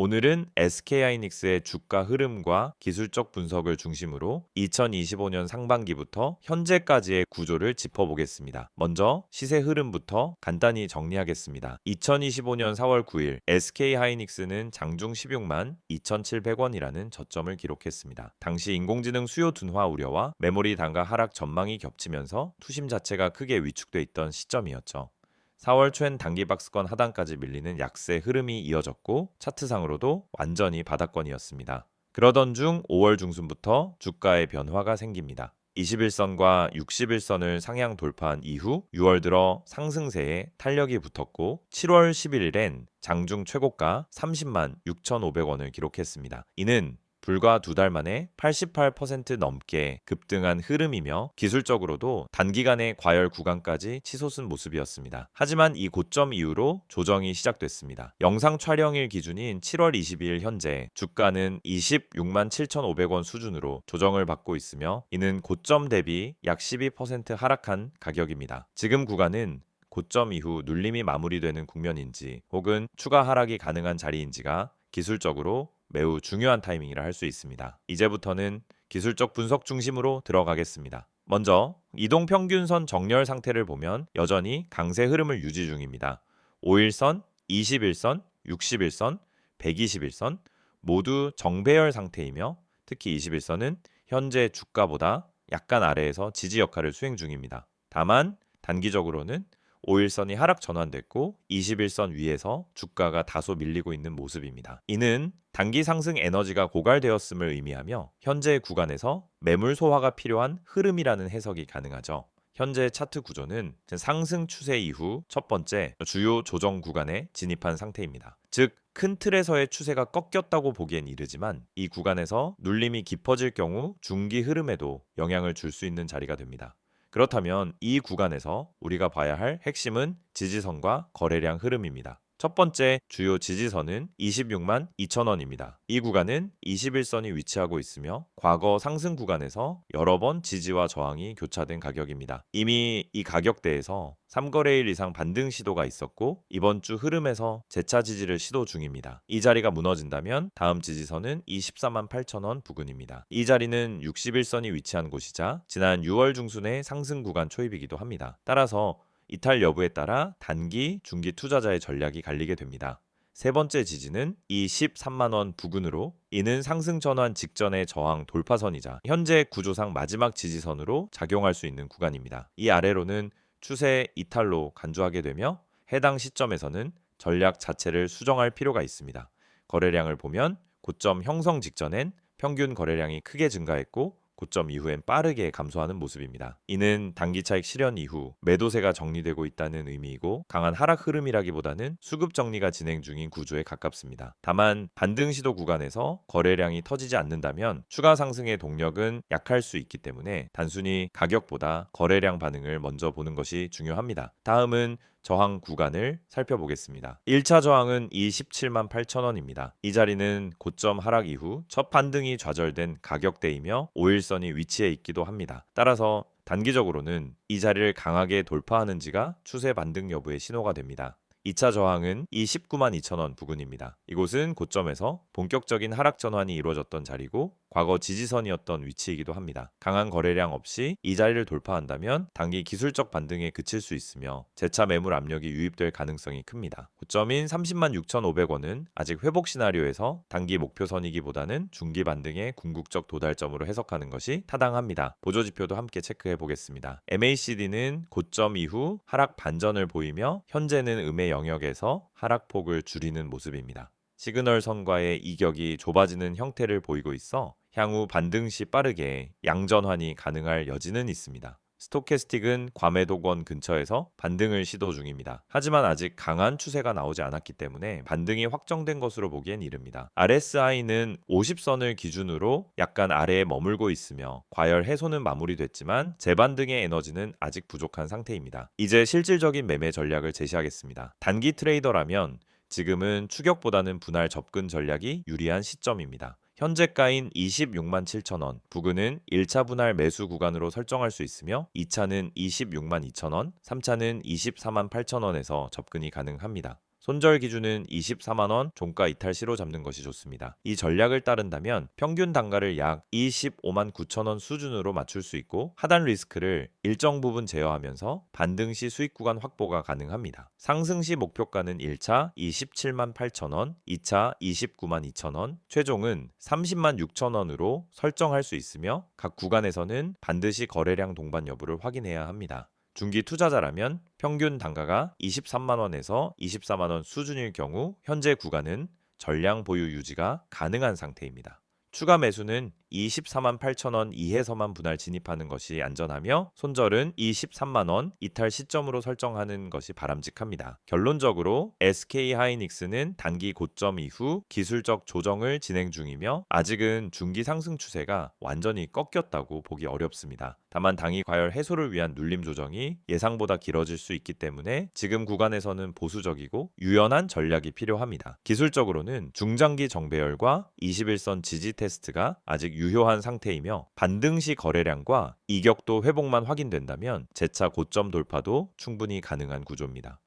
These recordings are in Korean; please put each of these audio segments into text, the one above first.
오늘은 SK하이닉스의 주가 흐름과 기술적 분석을 중심으로 2025년 상반기부터 현재까지의 구조를 짚어보겠습니다. 먼저 시세 흐름부터 간단히 정리하겠습니다. 2025년 4월 9일 SK하이닉스는 장중 16만 2,700원이라는 저점을 기록했습니다. 당시 인공지능 수요 둔화 우려와 메모리 단가 하락 전망이 겹치면서 투심 자체가 크게 위축돼 있던 시점이었죠. 4월 초엔 단기 박스권 하단까지 밀리는 약세 흐름이 이어졌고 차트상으로도 완전히 바닥권이었습니다. 그러던 중 5월 중순부터 주가의 변화가 생깁니다. 21선과 61선을 상향 돌파한 이후 6월 들어 상승세에 탄력이 붙었고 7월 11일엔 장중 최고가 30만 6,500원을 기록했습니다. 이는 불과 2달 만에 88% 넘게 급등한 흐름이며 기술적으로도 단기간에 과열 구간까지 치솟은 모습이었습니다. 하지만 이 고점 이후로 조정이 시작됐습니다. 영상 촬영일 기준인 7월 22일 현재 주가는 26만 7,500원 수준으로 조정을 받고 있으며 이는 고점 대비 약 12% 하락한 가격입니다. 지금 구간은 고점 이후 눌림이 마무리되는 국면인지 혹은 추가 하락이 가능한 자리인지가 기술적으로 매우 중요한 타이밍이라 할 수 있습니다. 이제부터는 기술적 분석 중심으로 들어가겠습니다. 먼저 이동평균선 정렬 상태를 보면 여전히 강세 흐름을 유지 중입니다. 5일선, 21선, 61선, 121선 모두 정배열 상태이며 특히 21선은 현재 주가보다 약간 아래에서 지지 역할을 수행 중입니다. 다만 단기적으로는 5일선이 하락 전환됐고 21선 위에서 주가가 다소 밀리고 있는 모습입니다. 이는 단기 상승 에너지가 고갈되었음을 의미하며 현재 구간에서 매물 소화가 필요한 흐름이라는 해석이 가능하죠. 현재 차트 구조는 상승 추세 이후 첫 번째 주요 조정 구간에 진입한 상태입니다. 즉, 큰 틀에서의 추세가 꺾였다고 보기엔 이르지만 이 구간에서 눌림이 깊어질 경우 중기 흐름에도 영향을 줄 수 있는 자리가 됩니다. 그렇다면 이 구간에서 우리가 봐야 할 핵심은 지지선과 거래량 흐름입니다. 첫 번째 주요 지지선은 26만 2천원입니다. 이 구간은 21선이 위치하고 있으며 과거 상승 구간에서 여러 번 지지와 저항이 교차된 가격입니다. 이미 이 가격대에서 3거래일 이상 반등 시도가 있었고 이번 주 흐름에서 재차 지지를 시도 중입니다. 이 자리가 무너진다면 다음 지지선은 24만 8천원 부근입니다. 이 자리는 61선이 위치한 곳이자 지난 6월 중순의 상승 구간 초입이기도 합니다. 따라서 이탈 여부에 따라 단기, 중기 투자자의 전략이 갈리게 됩니다. 세 번째 지지는 이 13만원 부근으로 이는 상승 전환 직전의 저항 돌파선이자 현재 구조상 마지막 지지선으로 작용할 수 있는 구간입니다. 이 아래로는 추세 이탈로 간주하게 되며 해당 시점에서는 전략 자체를 수정할 필요가 있습니다. 거래량을 보면 고점 형성 직전엔 평균 거래량이 크게 증가했고 고점 이후엔 빠르게 감소하는 모습입니다. 이는 단기 차익 실현 이후 매도세가 정리되고 있다는 의미이고 강한 하락 흐름이라기보다는 수급 정리가 진행 중인 구조에 가깝습니다. 다만 반등 시도 구간에서 거래량이 터지지 않는다면 추가 상승의 동력은 약할 수 있기 때문에 단순히 가격보다 거래량 반응을 먼저 보는 것이 중요합니다. 다음은 저항 구간을 살펴보겠습니다. 1차 저항은 27만 8천원입니다. 이 자리는 고점 하락 이후 첫 반등이 좌절된 가격대이며 5일선이 위치해 있기도 합니다. 따라서 단기적으로는 이 자리를 강하게 돌파하는지가 추세 반등 여부의 신호가 됩니다. 2차 저항은 이 19만 2천원 부근입니다. 이곳은 고점에서 본격적인 하락 전환이 이루어졌던 자리고 과거 지지선이었던 위치이기도 합니다. 강한 거래량 없이 이 자리를 돌파한다면 단기 기술적 반등에 그칠 수 있으며 재차 매물 압력이 유입될 가능성이 큽니다. 고점인 30만 6,500원은 아직 회복 시나리오에서 단기 목표선이기보다는 중기 반등의 궁극적 도달점으로 해석하는 것이 타당합니다. 보조지표도 함께 체크해 보겠습니다. MACD는 고점 이후 하락 반전을 보이며 현재는 음의 영역에서 하락폭을 줄이는 모습입니다. 시그널 선과의 이격이 좁아지는 형태를 보이고 있어 향후 반등 시 빠르게 양전환이 가능할 여지는 있습니다. 스토캐스틱은 과매도권 근처에서 반등을 시도 중입니다. 하지만 아직 강한 추세가 나오지 않았기 때문에 반등이 확정된 것으로 보기엔 이릅니다. RSI는 50선을 기준으로 약간 아래에 머물고 있으며 과열 해소는 마무리됐지만 재반등의 에너지는 아직 부족한 상태입니다. 이제 실질적인 매매 전략을 제시하겠습니다. 단기 트레이더라면 지금은 추격보다는 분할 접근 전략이 유리한 시점입니다. 현재가인 26만 7천원, 부근은 1차 분할 매수 구간으로 설정할 수 있으며 2차는 26만 2천원, 3차는 24만 8천원에서 접근이 가능합니다. 손절 기준은 24만 원 종가 이탈 시로 잡는 것이 좋습니다. 이 전략을 따른다면 평균 단가를 약 25만 9천 원 수준으로 맞출 수 있고 하단 리스크를 일정 부분 제어하면서 반등 시 수익 구간 확보가 가능합니다. 상승 시 목표가는 1차 27만 8천 원, 2차 29만 2천 원, 최종은 30만 6천 원으로 설정할 수 있으며 각 구간에서는 반드시 거래량 동반 여부를 확인해야 합니다. 중기 투자자라면 평균 단가가 23만 원에서 24만 원 수준일 경우 현재 구간은 전량 보유 유지가 가능한 상태입니다. 추가 매수는 24만 8천 원 이해서만 분할 진입하는 것이 안전하며 손절은 23만 원 이탈 시점으로 설정하는 것이 바람직합니다. 결론적으로 SK 하이닉스는 단기 고점 이후 기술적 조정을 진행 중이며 아직은 중기 상승 추세가 완전히 꺾였다고 보기 어렵습니다. 다만 당위 과열 해소를 위한 눌림 조정이 예상보다 길어질 수 있기 때문에 지금 구간에서는 보수적이고 유연한 전략이 필요합니다. 기술적으로는 중장기 정배열과 21선 지지 테스트가 아직 유효한 상태이며 반등 시 거래량과 이격도 회복만 확인된다면 재차 고점 돌파도 충분히 가능한 구조입니다.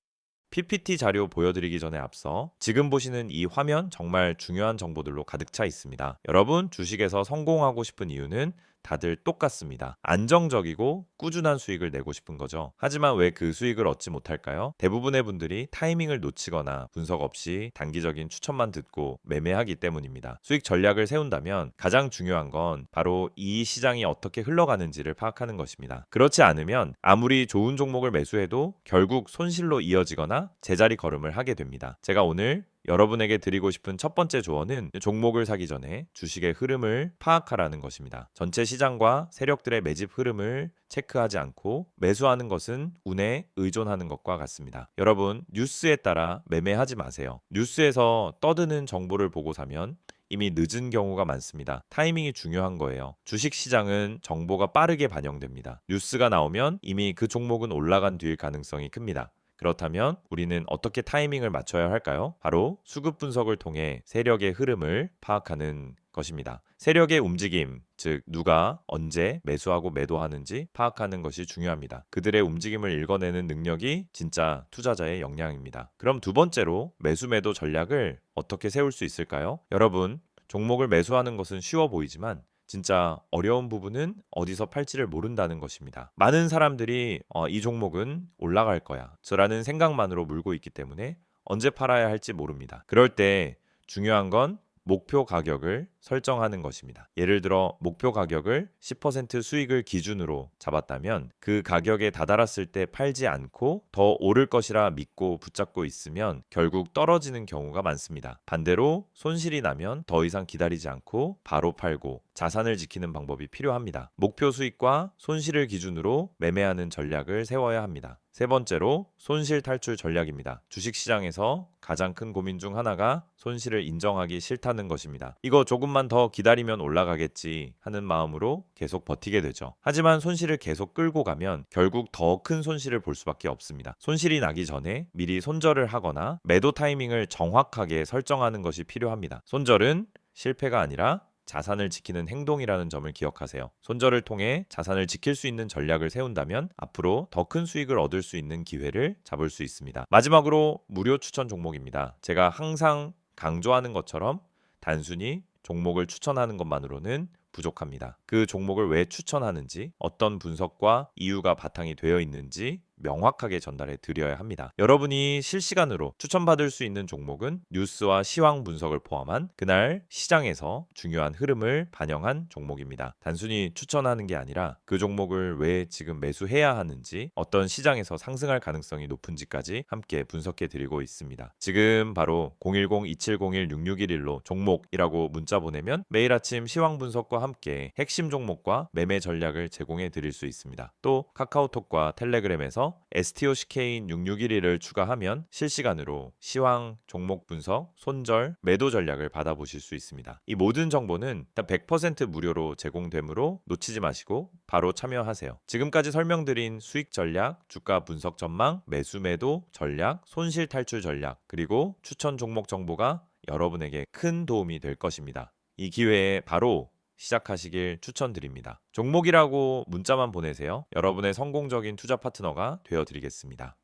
PPT 자료 보여드리기 전에 앞서 지금 보시는 이 화면 정말 중요한 정보들로 가득 차 있습니다. 여러분 주식에서 성공하고 싶은 이유는 다들 똑같습니다. 안정적이고 꾸준한 수익을 내고 싶은 거죠. 하지만 왜 그 수익을 얻지 못할까요? 대부분의 분들이 타이밍을 놓치거나 분석 없이 단기적인 추천만 듣고 매매하기 때문입니다. 수익 전략을 세운다면 가장 중요한 건 바로 이 시장이 어떻게 흘러가는지를 파악하는 것입니다. 그렇지 않으면 아무리 좋은 종목을 매수해도 결국 손실로 이어지거나 제자리 걸음을 하게 됩니다. 제가 오늘 여러분에게 드리고 싶은 첫 번째 조언은 종목을 사기 전에 주식의 흐름을 파악하라는 것입니다. 전체 시장과 세력들의 매집 흐름을 체크하지 않고 매수하는 것은 운에 의존하는 것과 같습니다. 여러분, 뉴스에 따라 매매하지 마세요. 뉴스에서 떠드는 정보를 보고 사면 이미 늦은 경우가 많습니다. 타이밍이 중요한 거예요. 주식 시장은 정보가 빠르게 반영됩니다. 뉴스가 나오면 이미 그 종목은 올라간 뒤일 가능성이 큽니다. 그렇다면 우리는 어떻게 타이밍을 맞춰야 할까요? 바로 수급 분석을 통해 세력의 흐름을 파악하는 것입니다. 세력의 움직임, 즉 누가 언제 매수하고 매도하는지 파악하는 것이 중요합니다. 그들의 움직임을 읽어내는 능력이 진짜 투자자의 역량입니다. 그럼 두 번째로 매수 매도 전략을 어떻게 세울 수 있을까요? 여러분, 종목을 매수하는 것은 쉬워 보이지만 진짜 어려운 부분은 어디서 팔지를 모른다는 것입니다. 많은 사람들이 이 종목은 올라갈 거야 라는 생각만으로 물고 있기 때문에 언제 팔아야 할지 모릅니다. 그럴 때 중요한 건 목표 가격을 설정하는 것입니다. 예를 들어 목표 가격을 10% 수익을 기준으로 잡았다면 그 가격에 다다랐을 때 팔지 않고 더 오를 것이라 믿고 붙잡고 있으면 결국 떨어지는 경우가 많습니다. 반대로 손실이 나면 더 이상 기다리지 않고 바로 팔고 자산을 지키는 방법이 필요합니다. 목표 수익과 손실을 기준으로 매매하는 전략을 세워야 합니다. 세 번째로 손실 탈출 전략입니다. 주식시장에서 가장 큰 고민 중 하나가 손실을 인정하기 싫다는 것입니다. 이거 조금만 더 기다리면 올라가겠지 하는 마음으로 계속 버티게 되죠. 하지만 손실을 계속 끌고 가면 결국 더 큰 손실을 볼 수밖에 없습니다. 손실이 나기 전에 미리 손절을 하거나 매도 타이밍을 정확하게 설정하는 것이 필요합니다. 손절은 실패가 아니라 자산을 지키는 행동이라는 점을 기억하세요. 손절을 통해 자산을 지킬 수 있는 전략을 세운다면 앞으로 더 큰 수익을 얻을 수 있는 기회를 잡을 수 있습니다. 마지막으로 무료 추천 종목입니다. 제가 항상 강조하는 것처럼 단순히 종목을 추천하는 것만으로는 부족합니다. 그 종목을 왜 추천하는지, 어떤 분석과 이유가 바탕이 되어 있는지 명확하게 전달해 드려야 합니다. 여러분이 실시간으로 추천받을 수 있는 종목은 뉴스와 시황 분석을 포함한 그날 시장에서 중요한 흐름을 반영한 종목입니다. 단순히 추천하는 게 아니라 그 종목을 왜 지금 매수해야 하는지, 어떤 시장에서 상승할 가능성이 높은지까지 함께 분석해 드리고 있습니다. 지금 바로 010-2701-6611로 종목이라고 문자 보내면 매일 아침 시황 분석과 함께 핵심 종목과 매매 전략을 제공해 드릴 수 있습니다. 또 카카오톡과 텔레그램에서 STOCK인 6611을 추가하면 실시간으로 시황, 종목 분석, 손절, 매도 전략을 받아보실 수 있습니다. 이 모든 정보는 100% 무료로 제공되므로 놓치지 마시고 바로 참여하세요. 지금까지 설명드린 수익 전략, 주가 분석 전망, 매수 매도 전략, 손실 탈출 전략, 그리고 추천 종목 정보가 여러분에게 큰 도움이 될 것입니다. 이 기회에 바로 시작하시길 추천드립니다. 종목이라고 문자만 보내세요. 여러분의 성공적인 투자 파트너가 되어드리겠습니다.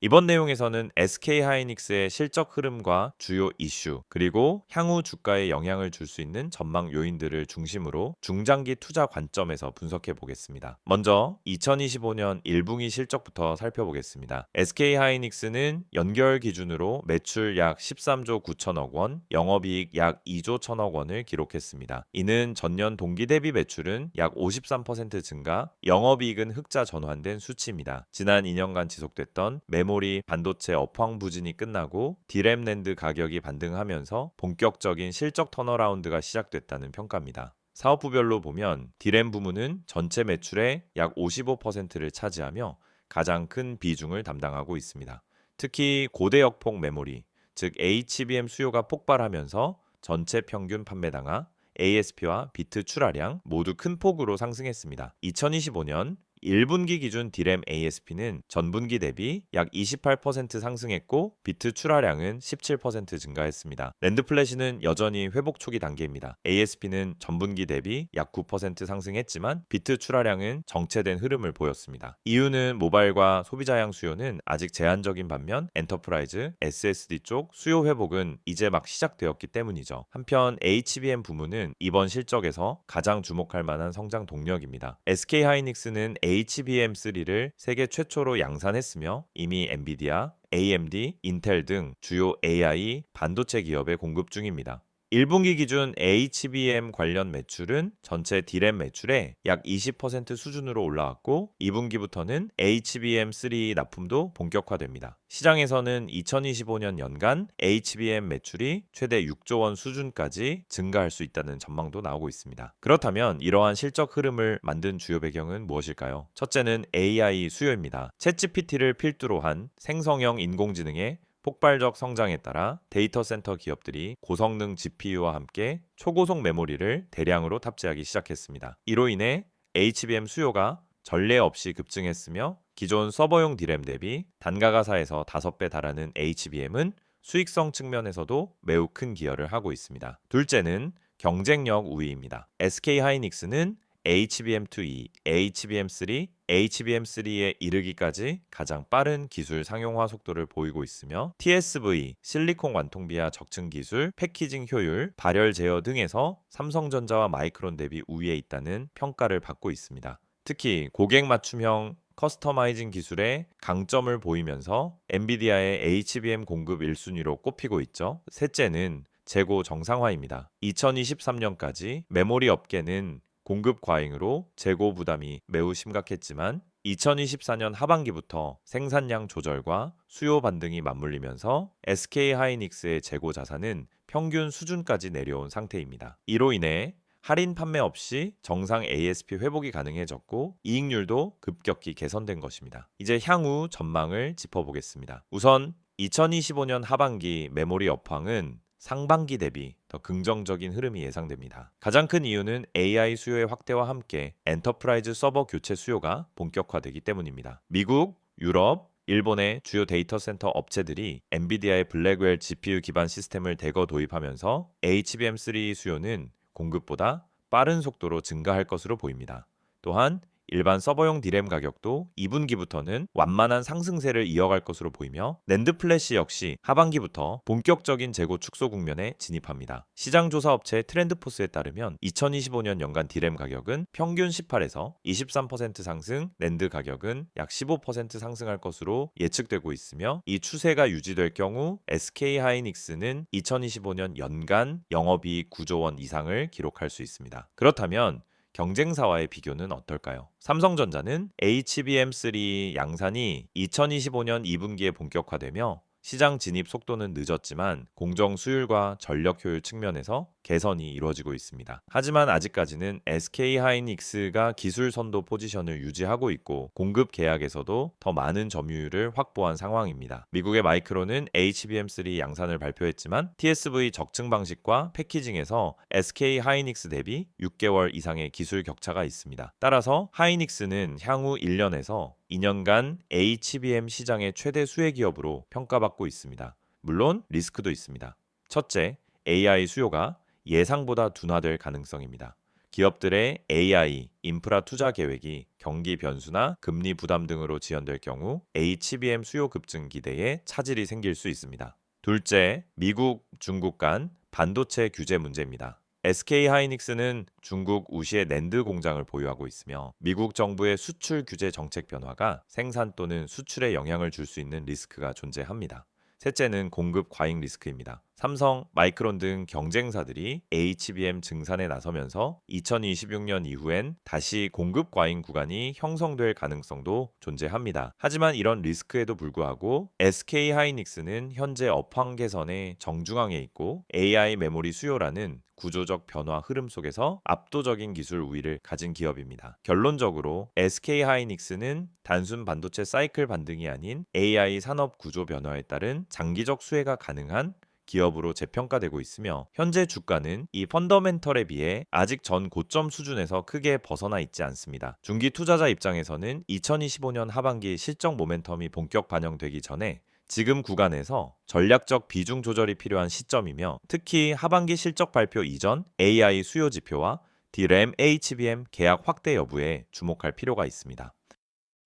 이번 내용에서는 SK하이닉스의 실적 흐름과 주요 이슈, 그리고 향후 주가에 영향을 줄 수 있는 전망 요인들을 중심으로 중장기 투자 관점에서 분석해 보겠습니다. 먼저 2025년 1분기 실적부터 살펴보겠습니다. SK하이닉스는 연결 기준으로 매출 약 13조 9천억 원, 영업이익 약 2조 1천억 원을 기록했습니다. 이는 전년 동기 대비 매출은 약 53% 증가, 영업이익은 흑자 전환된 수치입니다. 지난 2년간 지속됐던 메모리 반도체 업황 부진이 끝나고 디램 낸드 가격이 반등하면서 본격적인 실적 턴어라운드가 시작됐다는 평가입니다. 사업부별로 보면 디램 부문은 전체 매출의 약 55%를 차지하며 가장 큰 비중을 담당하고 있습니다. 특히 고대역폭 메모리, 즉 HBM 수요가 폭발하면서 전체 평균 판매당화, ASP와 비트 출하량 모두 큰 폭으로 상승했습니다. 2025년 1분기 기준 디램 ASP는 전분기 대비 약 28% 상승했고 비트 출하량은 17% 증가했습니다. 낸드 플래시는 여전히 회복 초기 단계입니다. ASP는 전분기 대비 약 9% 상승했지만 비트 출하량은 정체된 흐름을 보였습니다. 이유는 모바일과 소비자향 수요는 아직 제한적인 반면 엔터프라이즈, SSD 쪽 수요 회복은 이제 막 시작되었기 때문이죠. 한편 HBM 부문은 이번 실적에서 가장 주목할 만한 성장 동력입니다. SK하이닉스는 HBM3를 세계 최초로 양산했으며 이미 엔비디아, AMD, 인텔 등 주요 AI 반도체 기업에 공급 중입니다. 1분기 기준 HBM 관련 매출은 전체 디램 매출의 약 20% 수준으로 올라왔고 2분기부터는 HBM3 납품도 본격화됩니다. 시장에서는 2025년 연간 HBM 매출이 최대 6조 원 수준까지 증가할 수 있다는 전망도 나오고 있습니다. 그렇다면 이러한 실적 흐름을 만든 주요 배경은 무엇일까요? 첫째는 AI 수요입니다. 챗GPT를 필두로 한 생성형 인공지능의 폭발적 성장에 따라 데이터 센터 기업들이 고성능 GPU와 함께 초고속 메모리를 대량으로 탑재하기 시작했습니다. 이로 인해 HBM 수요가 전례 없이 급증했으며 기존 서버용 디램 대비 단가가 4에서 5배 달하는 HBM은 수익성 측면에서도 매우 큰 기여를 하고 있습니다. 둘째는 경쟁력 우위입니다. SK하이닉스는 HBM2E, HBM3, HBM3에 이르기까지 가장 빠른 기술 상용화 속도를 보이고 있으며 TSV, 실리콘 완통비와 적층 기술, 패키징 효율, 발열 제어 등에서 삼성전자와 마이크론 대비 우위에 있다는 평가를 받고 있습니다. 특히 고객 맞춤형 커스터마이징 기술에 강점을 보이면서 엔비디아의 HBM 공급 1순위로 꼽히고 있죠. 셋째는 재고 정상화입니다. 2023년까지 메모리 업계는 공급 과잉으로 재고 부담이 매우 심각했지만 2024년 하반기부터 생산량 조절과 수요 반등이 맞물리면서 SK하이닉스의 재고 자산은 평균 수준까지 내려온 상태입니다. 이로 인해 할인 판매 없이 정상 ASP 회복이 가능해졌고 이익률도 급격히 개선된 것입니다. 이제 향후 전망을 짚어보겠습니다. 우선 2025년 하반기 메모리 업황은 상반기 대비 더 긍정적인 흐름이 예상됩니다. 가장 큰 이유는 AI 수요의 확대와 함께 엔터프라이즈 서버 교체 수요가 본격화되기 때문입니다. 미국, 유럽, 일본의 주요 데이터 센터 업체들이 엔비디아의 블랙웰 GPU 기반 시스템을 대거 도입하면서 HBM3 수요는 공급보다 빠른 속도로 증가할 것으로 보입니다. 또한 일반 서버용 디램 가격도 2분기부터는 완만한 상승세를 이어갈 것으로 보이며 낸드 플래시 역시 하반기부터 본격적인 재고 축소 국면에 진입합니다. 시장조사 업체 트렌드포스에 따르면 2025년 연간 디램 가격은 평균 18에서 23% 상승, 낸드 가격은 약 15% 상승할 것으로 예측되고 있으며 이 추세가 유지될 경우 SK하이닉스는 2025년 연간 영업이익 9조 원 이상을 기록할 수 있습니다. 그렇다면 경쟁사와의 비교는 어떨까요? 삼성전자는 HBM3 양산이 2025년 2분기에 본격화되며 시장 진입 속도는 늦었지만 공정 수율과 전력 효율 측면에서 개선이 이루어지고 있습니다. 하지만 아직까지는 SK하이닉스가 기술 선도 포지션을 유지하고 있고 공급 계약에서도 더 많은 점유율을 확보한 상황입니다. 미국의 마이크론은 HBM3 양산을 발표했지만 TSV 적층 방식과 패키징에서 SK하이닉스 대비 6개월 이상의 기술 격차가 있습니다. 따라서 하이닉스는 향후 1년에서 2년간 HBM 시장의 최대 수혜 기업으로 평가받고 있습니다. 물론 리스크도 있습니다. 첫째, AI 수요가 예상보다 둔화될 가능성입니다. 기업들의 AI, 인프라 투자 계획이 경기 변수나 금리 부담 등으로 지연될 경우 HBM 수요 급증 기대에 차질이 생길 수 있습니다. 둘째, 미국, 중국 간 반도체 규제 문제입니다. SK 하이닉스는 중국 우시의 낸드 공장을 보유하고 있으며 미국 정부의 수출 규제 정책 변화가 생산 또는 수출에 영향을 줄 수 있는 리스크가 존재합니다. 셋째는 공급 과잉 리스크입니다. 삼성, 마이크론 등 경쟁사들이 HBM 증산에 나서면서 2026년 이후엔 다시 공급 과잉 구간이 형성될 가능성도 존재합니다. 하지만 이런 리스크에도 불구하고 SK 하이닉스는 현재 업황 개선의 정중앙에 있고 AI 메모리 수요라는 구조적 변화 흐름 속에서 압도적인 기술 우위를 가진 기업입니다. 결론적으로 SK 하이닉스는 단순 반도체 사이클 반등이 아닌 AI 산업 구조 변화에 따른 장기적 수혜가 가능한 기업으로 재평가되고 있으며 현재 주가는 이 펀더멘털에 비해 아직 전 고점 수준에서 크게 벗어나 있지 않습니다. 중기 투자자 입장에서는 2025년 하반기 실적 모멘텀이 본격 반영되기 전에 지금 구간에서 전략적 비중 조절이 필요한 시점이며 특히 하반기 실적 발표 이전 AI 수요 지표와 DRAM, HBM 계약 확대 여부에 주목할 필요가 있습니다.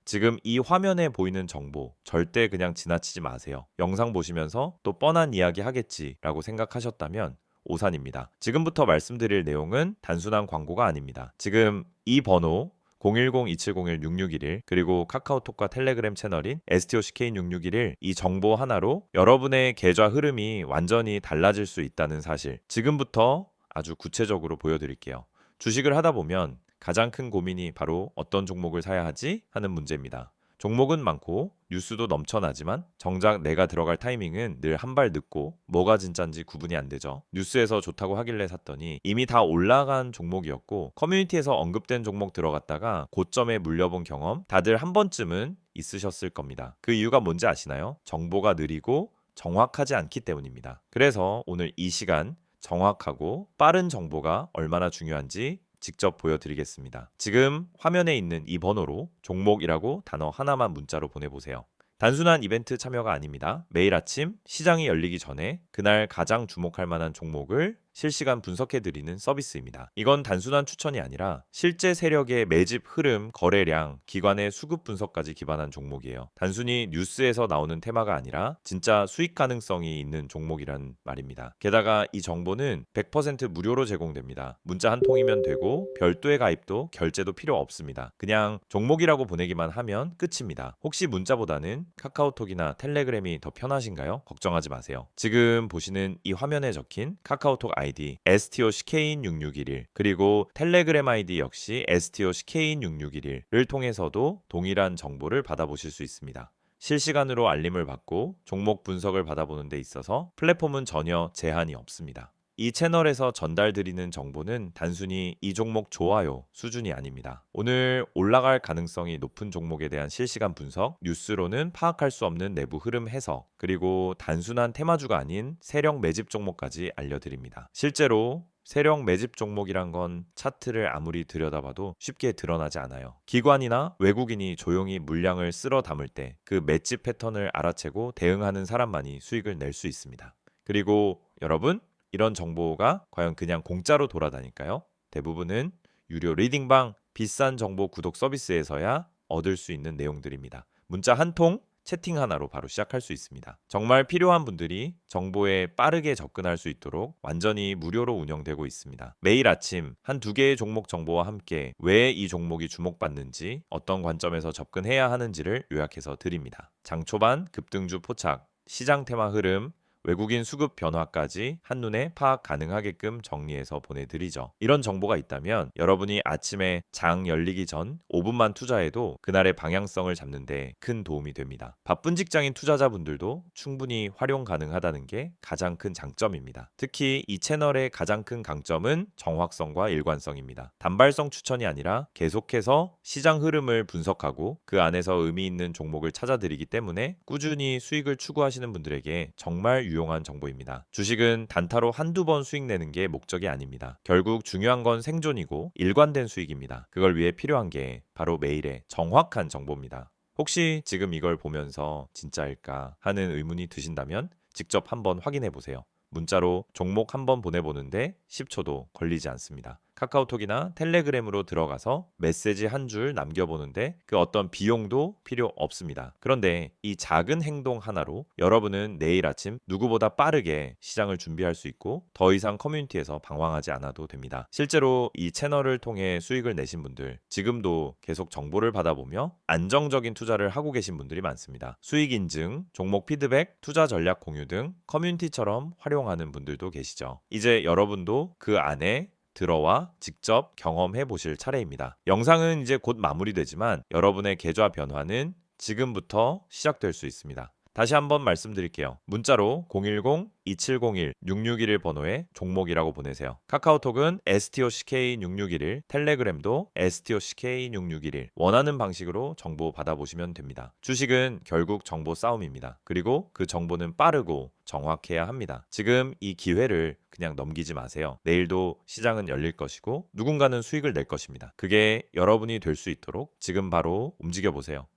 지금 이 화면에 보이는 정보 절대 그냥 지나치지 마세요. 영상 보시면서 또 뻔한 이야기 하겠지라고 생각하셨다면 오산입니다. 지금부터 말씀드릴 내용은 단순한 광고가 아닙니다. 지금 이 번호 010-2701-6611 그리고 카카오톡과 텔레그램 채널인 STOCK인6611 이 정보 하나로 여러분의 계좌 흐름이 완전히 달라질 수 있다는 사실 지금부터 아주 구체적으로 보여드릴게요. 주식을 하다 보면 가장 큰 고민이 바로 어떤 종목을 사야 하지 하는 문제입니다. 종목은 많고 뉴스도 넘쳐나지만 정작 내가 들어갈 타이밍은 늘 한 발 늦고 뭐가 진짠지 구분이 안 되죠. 뉴스에서 좋다고 하길래 샀더니 이미 다 올라간 종목이었고 커뮤니티에서 언급된 종목 들어갔다가 고점에 물려본 경험 다들 한 번쯤은 있으셨을 겁니다. 그 이유가 뭔지 아시나요? 정보가 느리고 정확하지 않기 때문입니다. 그래서 오늘 이 시간 정확하고 빠른 정보가 얼마나 중요한지 직접 보여드리겠습니다. 지금 화면에 있는 이 번호로 종목이라고 단어 하나만 문자로 보내보세요. 단순한 이벤트 참여가 아닙니다. 매일 아침 시장이 열리기 전에 그날 가장 주목할 만한 종목을 실시간 분석해드리는 서비스입니다. 이건 단순한 추천이 아니라 실제 세력의 매집 흐름, 거래량, 기관의 수급 분석까지 기반한 종목이에요. 단순히 뉴스에서 나오는 테마가 아니라 진짜 수익 가능성이 있는 종목이란 말입니다. 게다가 이 정보는 100% 무료로 제공됩니다. 문자 한 통이면 되고 별도의 가입도 결제도 필요 없습니다. 그냥 종목이라고 보내기만 하면 끝입니다. 혹시 문자보다는 카카오톡이나 텔레그램이 더 편하신가요? 걱정하지 마세요. 지금 보시는 이 화면에 적힌 카카오톡 아이디 STOCK인6611 그리고 텔레그램 아이디 역시 STOCK인6611을 통해서도 동일한 정보를 받아보실 수 있습니다. 실시간으로 알림을 받고 종목 분석을 받아보는 데 있어서 플랫폼은 전혀 제한이 없습니다. 이 채널에서 전달드리는 정보는 단순히 이 종목 좋아요 수준이 아닙니다. 오늘 올라갈 가능성이 높은 종목에 대한 실시간 분석, 뉴스로는 파악할 수 없는 내부 흐름 해석, 그리고 단순한 테마주가 아닌 세력 매집 종목까지 알려드립니다. 실제로 세력 매집 종목이란 건 차트를 아무리 들여다봐도 쉽게 드러나지 않아요. 기관이나 외국인이 조용히 물량을 쓸어 담을 때 그 매집 패턴을 알아채고 대응하는 사람만이 수익을 낼 수 있습니다. 그리고 여러분, 이런 정보가 과연 그냥 공짜로 돌아다닐까요? 대부분은 유료 리딩방, 비싼 정보 구독 서비스에서야 얻을 수 있는 내용들입니다. 문자 한 통, 채팅 하나로 바로 시작할 수 있습니다. 정말 필요한 분들이 정보에 빠르게 접근할 수 있도록 완전히 무료로 운영되고 있습니다. 매일 아침 한두 개의 종목 정보와 함께 왜 이 종목이 주목받는지, 어떤 관점에서 접근해야 하는지를 요약해서 드립니다. 장 초반 급등주 포착, 시장 테마 흐름, 외국인 수급 변화까지 한눈에 파악 가능하게끔 정리해서 보내드리죠. 이런 정보가 있다면 여러분이 아침에 장 열리기 전 5분만 투자해도 그날의 방향성을 잡는 데 큰 도움이 됩니다. 바쁜 직장인 투자자분들도 충분히 활용 가능하다는 게 가장 큰 장점입니다. 특히 이 채널의 가장 큰 강점은 정확성과 일관성입니다. 단발성 추천이 아니라 계속해서 시장 흐름을 분석하고 그 안에서 의미 있는 종목을 찾아드리기 때문에 꾸준히 수익을 추구하시는 분들에게 정말 유용한 정보입니다. 주식은 단타로 한두 번 수익 내는 게 목적이 아닙니다. 결국 중요한 건 생존이고 일관된 수익입니다. 그걸 위해 필요한 게 바로 매일의 정확한 정보입니다. 혹시 지금 이걸 보면서 진짜일까 하는 의문이 드신다면 직접 한번 확인해 보세요. 문자로 종목 한번 보내보는데 10초도 걸리지 않습니다. 카카오톡이나 텔레그램으로 들어가서 메시지 한 줄 남겨보는데 그 어떤 비용도 필요 없습니다. 그런데 이 작은 행동 하나로 여러분은 내일 아침 누구보다 빠르게 시장을 준비할 수 있고 더 이상 커뮤니티에서 방황하지 않아도 됩니다. 실제로 이 채널을 통해 수익을 내신 분들, 지금도 계속 정보를 받아보며 안정적인 투자를 하고 계신 분들이 많습니다. 수익 인증, 종목 피드백, 투자 전략 공유 등 커뮤니티처럼 활용하는 분들도 계시죠. 이제 여러분도 그 안에 들어와 직접 경험해 보실 차례입니다. 영상은 이제 곧 마무리되지만 여러분의 계좌 변화는 지금부터 시작될 수 있습니다. 다시 한번 말씀드릴게요. 문자로 010-2701-6611 번호에 종목이라고 보내세요. 카카오톡은 STOCK6611, 텔레그램도 STOCK6611 원하는 방식으로 정보 받아보시면 됩니다. 주식은 결국 정보 싸움입니다. 그리고 그 정보는 빠르고 정확해야 합니다. 지금 이 기회를 그냥 넘기지 마세요. 내일도 시장은 열릴 것이고 누군가는 수익을 낼 것입니다. 그게 여러분이 될 수 있도록 지금 바로 움직여 보세요.